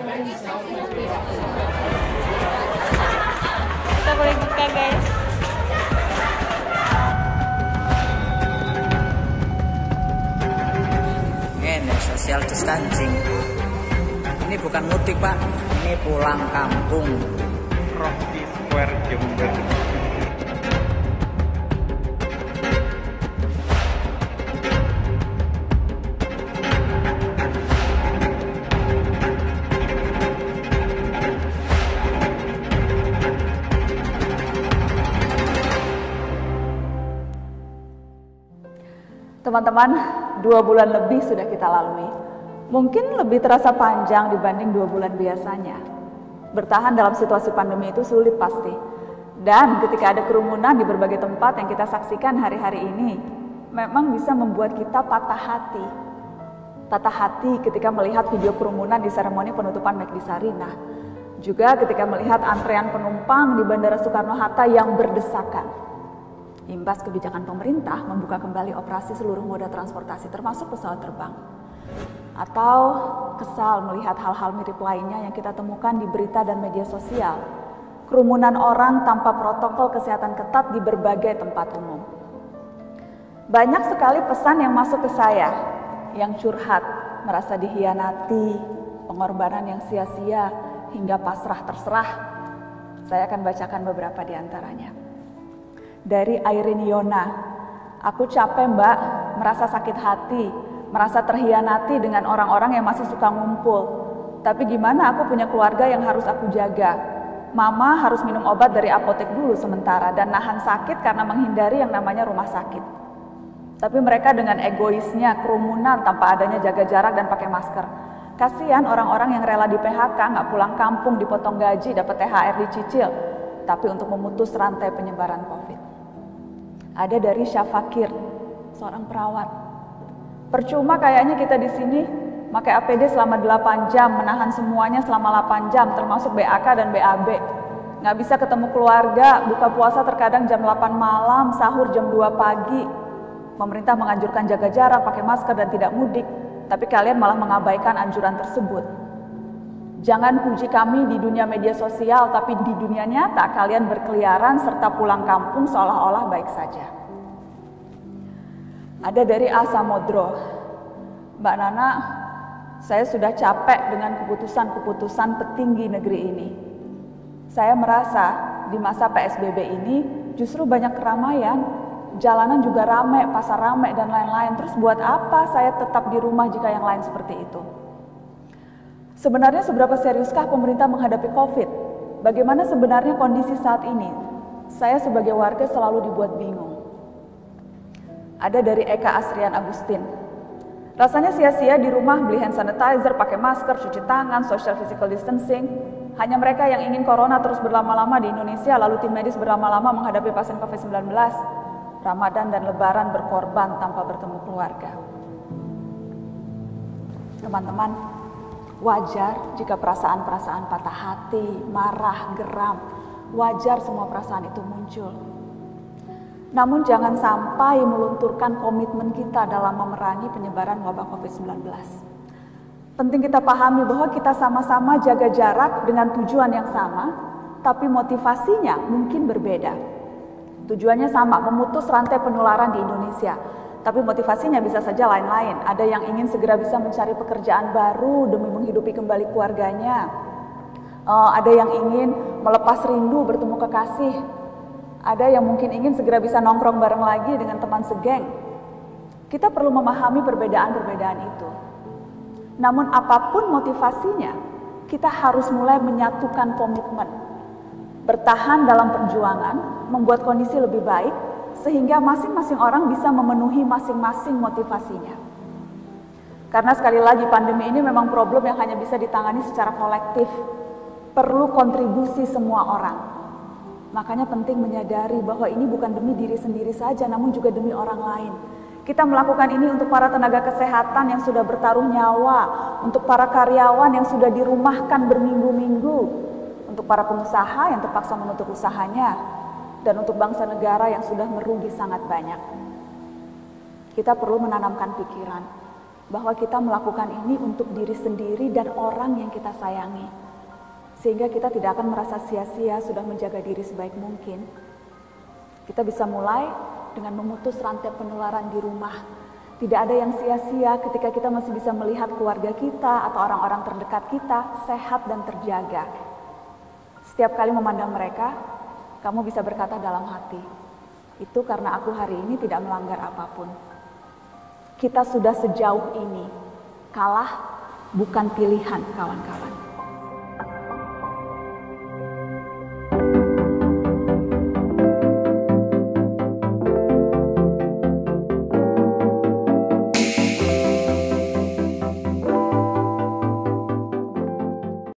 Kita boleh buka guys. Ini social distancing. Ini bukan mudik Pak, ini pulang kampung. Rocky Square Jember. Teman-teman, 2 bulan lebih sudah kita lalui. Mungkin lebih terasa panjang dibanding 2 bulan biasanya. Bertahan dalam situasi pandemi itu sulit pasti. Dan ketika ada kerumunan di berbagai tempat yang kita saksikan hari-hari ini, memang bisa membuat kita patah hati. Patah hati ketika melihat video kerumunan di seremoni penutupan McD Sarinah. Juga ketika melihat antrean penumpang di Bandara Soekarno-Hatta yang berdesakan. Imbas kebijakan pemerintah membuka kembali operasi seluruh moda transportasi termasuk pesawat terbang. Atau kesal melihat hal-hal mirip lainnya yang kita temukan di berita dan media sosial. Kerumunan orang tanpa protokol kesehatan ketat di berbagai tempat umum. Banyak sekali pesan yang masuk ke saya, yang curhat, merasa dihianati, pengorbanan yang sia-sia, hingga pasrah terserah. Saya akan bacakan beberapa di antaranya. Dari Airin Yona, aku capek mbak, merasa sakit hati, merasa terhianati dengan orang-orang yang masih suka ngumpul. Tapi gimana aku punya keluarga yang harus aku jaga. Mama harus minum obat dari apotek dulu sementara dan nahan sakit karena menghindari yang namanya rumah sakit. Tapi mereka dengan egoisnya kerumunan tanpa adanya jaga jarak dan pakai masker. Kasihan orang-orang yang rela di PHK, nggak pulang kampung, dipotong gaji, dapat THR dicicil. Tapi untuk memutus rantai penyebaran COVID. Ada dari Syafakir, seorang perawat. Percuma kayaknya kita di sini pakai APD selama 8 jam, menahan semuanya selama 8 jam, termasuk BAK dan BAB. Nggak bisa ketemu keluarga, buka puasa terkadang jam 8 malam, sahur jam 2 pagi. Pemerintah menganjurkan jaga jarak, pakai masker dan tidak mudik, tapi kalian malah mengabaikan anjuran tersebut. Jangan puji kami di dunia media sosial, tapi di dunia nyata kalian berkeliaran serta pulang kampung seolah-olah baik saja. Ada dari Asa Modro. Mbak Nana, saya sudah capek dengan keputusan-keputusan petinggi negeri ini. Saya merasa di masa PSBB ini justru banyak keramaian, jalanan juga ramai, pasar ramai dan lain-lain. Terus buat apa saya tetap di rumah jika yang lain seperti itu? Sebenarnya seberapa seriuskah pemerintah menghadapi COVID? Bagaimana sebenarnya kondisi saat ini? Saya sebagai warga selalu dibuat bingung. Ada dari Eka Asrian Agustin. Rasanya sia-sia di rumah beli hand sanitizer, pakai masker, cuci tangan, social physical distancing. Hanya mereka yang ingin corona terus berlama-lama di Indonesia, lalu tim medis berlama-lama menghadapi pasien COVID-19. Ramadan dan Lebaran berkorban tanpa bertemu keluarga. Teman-teman, wajar jika perasaan-perasaan patah hati, marah, geram, wajar semua perasaan itu muncul. Namun jangan sampai melunturkan komitmen kita dalam memerangi penyebaran wabah COVID-19. Penting kita pahami bahwa kita sama-sama jaga jarak dengan tujuan yang sama, tapi motivasinya mungkin berbeda. Tujuannya sama, memutus rantai penularan di Indonesia. Tapi motivasinya bisa saja lain-lain. Ada yang ingin segera bisa mencari pekerjaan baru demi menghidupi kembali keluarganya. Ada yang ingin melepas rindu bertemu kekasih. Ada yang mungkin ingin segera bisa nongkrong bareng lagi dengan teman segeng. Kita perlu memahami perbedaan-perbedaan itu. Namun apapun motivasinya, kita harus mulai menyatukan komitmen. Bertahan dalam perjuangan, membuat kondisi lebih baik, sehingga masing-masing orang bisa memenuhi masing-masing motivasinya. Karena sekali lagi pandemi ini memang problem yang hanya bisa ditangani secara kolektif. Perlu kontribusi semua orang. Makanya penting menyadari bahwa ini bukan demi diri sendiri saja, namun juga demi orang lain. Kita melakukan ini untuk para tenaga kesehatan yang sudah bertaruh nyawa, untuk para karyawan yang sudah dirumahkan berminggu-minggu, untuk para pengusaha yang terpaksa menutup usahanya, dan untuk bangsa negara yang sudah merugi sangat banyak. Kita perlu menanamkan pikiran bahwa kita melakukan ini untuk diri sendiri dan orang yang kita sayangi. Sehingga kita tidak akan merasa sia-sia sudah menjaga diri sebaik mungkin. Kita bisa mulai dengan memutus rantai penularan di rumah. Tidak ada yang sia-sia ketika kita masih bisa melihat keluarga kita atau orang-orang terdekat kita sehat dan terjaga. Setiap kali memandang mereka, kamu bisa berkata dalam hati, itu karena aku hari ini tidak melanggar apapun. Kita sudah sejauh ini, kalah bukan pilihan kawan-kawan.